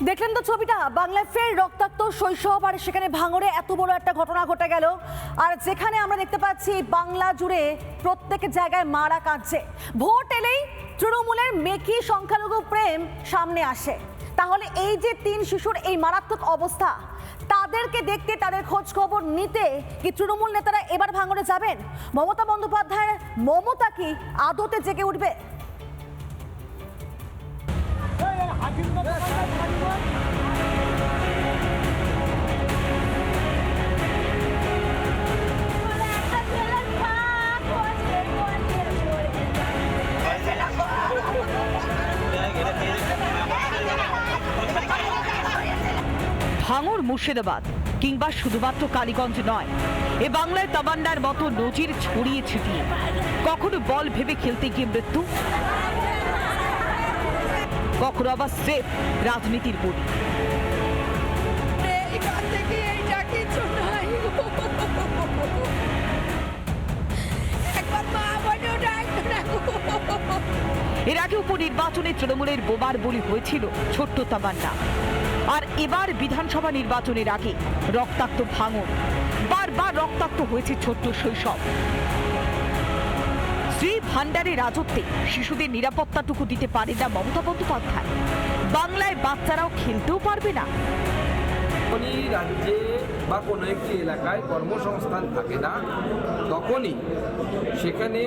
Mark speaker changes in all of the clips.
Speaker 1: দেখলেন তো ছবিটা, বাংলায় ফের রক্তাক্ত শৈশব, আর সেখানে ভাঙড়ে এত বড় একটা ঘটনা ঘটে গেল। আর যেখানে আমরা দেখতে পাচ্ছি বাংলা জুড়ে প্রত্যেক জায়গায় মারা কাঁদছে। ভোট এলেই তৃণমূলের মেকি সংখ্যালঘু প্রেম সামনে আসে। তাহলে এই যে 3 শিশুর এই মারাত্মক অবস্থা, তাদেরকে দেখতে, তাদের খোঁজ খবর নিতে কি তৃণমূল নেতারা এবার ভাঙড়ে যাবেন? মমতা বন্দ্যোপাধ্যায়ের মমতা কি আদতে জেগে উঠবে?
Speaker 2: ভাঙড়, মুর্শিদাবাদ কিংবা শুধুমাত্র কালীগঞ্জ নয়, এ বাংলায় তামান্নার মতো নজির ছড়িয়ে ছিটিয়ে কখনো বল ভেবে খেলতে গিয়ে মৃত্যু, কখনো আবার স্রেফ রাজনীতির বলি। এর আগে উপনির্বাচনে তৃণমূলের বোমার বলি হয়েছিল ছোট্ট তামান্না। আর এবার বিধানসভা নির্বাচনের আগে রক্তাক্ত ভাঙড়, বারবার রক্তাক্ত হয়েছে ছোট্ট শৈশব। শ্রী ভান্ডারের রাজত্বে শিশুদের নিরাপত্তাটুকু দিতে পারে না মমতা বন্দ্যোপাধ্যায়। বাংলায় বাচ্চারাও খেলতেও পারবে না।
Speaker 3: যখনই রাজ্যে বা কোনো একটি এলাকায় কর্মসংস্থান থাকে না, তখনই সেখানে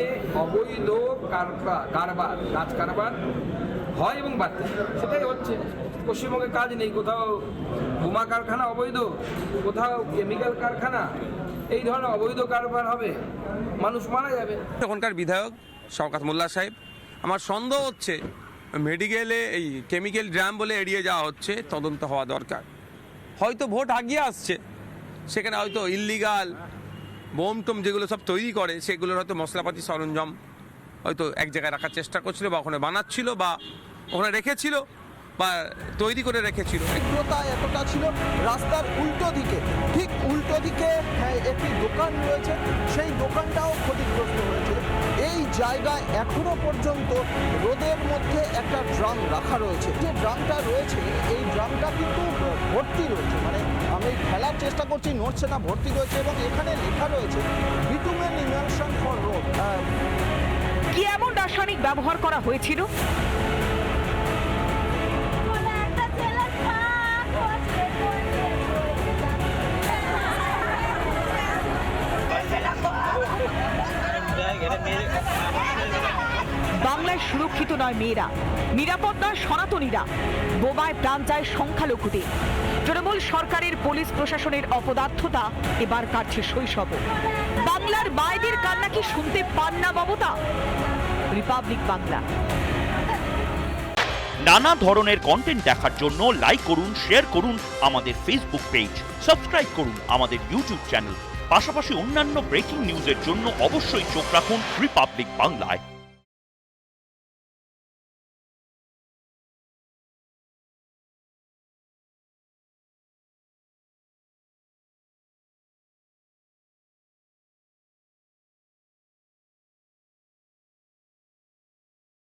Speaker 3: অবৈধ কারবার কাজ কারবার হয় এবং বাড়তে, সেটাই হচ্ছে। পশ্চিমবঙ্গে কাজ নেই, কোথাও বোমা কারখানা অবৈধ, কোথাও কেমিক্যাল কারখানা, এই ধরনের অবৈধ কারবার হবে, মানুষ মারা যাবে।
Speaker 4: তখনকার বিধায়ক শওকত মোল্লা সাহেব, আমার সন্দেহ হচ্ছে মেডিকেলে এই কেমিক্যাল ড্রাম বলে এড়িয়ে যাওয়া হচ্ছে, তদন্ত হওয়া দরকার। হয়তো ভোট আগিয়ে আসছে, সেখানে হয়তো ইল্লিগাল বোম টোম যেগুলো সব তৈরি করে, সেগুলোর হয়তো মশলাপাতি সরঞ্জাম হয়তো এক জায়গায় রাখার চেষ্টা করছিল, বা ওখানে বানাচ্ছিল, বা ওখানে রেখেছিল, বা তৈরি করে রেখেছিল।
Speaker 5: তীব্রতা এতটা ছিল, রাস্তার উল্টো দিকে, ঠিক উল্টো দিকে একটি দোকান রয়েছে, সেই দোকানটাও ক্ষতিগ্রস্ত হয়েছে। এই জায়গায় এখনো পর্যন্ত রোদের মধ্যে একটা ড্রাম রাখা রয়েছে। যে ড্রামটা রয়েছে, এই ড্রামটা কিন্তু ভর্তি রয়েছে, মানে আমি ফেলার চেষ্টা করছি, নড়ছে না, ভর্তি রয়েছে। এবং এখানে লেখা রয়েছে বিটুমেন ইমালশন ফর রোড।
Speaker 2: কি এমন রাসায়নিক ব্যবহার করা হয়েছিল? বাংলায় সুরক্ষিত নয় মেয়েরা, নিরাপদ নয় সনাতনীরা, বোমায় প্রাণ যায় সংখ্যালঘুদের। তৃণমূল সরকারের পুলিশ প্রশাসনের অপদার্থতা এবার কাটছে শৈশব। বাংলার মায়েদের কান্না কি শুনতে পান না মমতা? রিপাবলিক বাংলা।
Speaker 6: নানা ধরনের কন্টেন্ট দেখার জন্য লাইক করুন, শেয়ার করুন আমাদের ফেসবুক পেজ, সাবস্ক্রাইব করুন আমাদের ইউটিউব চ্যানেল। পাশাপাশি অন্যান্য ব্রেকিং নিউজের জন্য অবশ্যই চোখ রাখুন রিপাবলিক বাংলায়।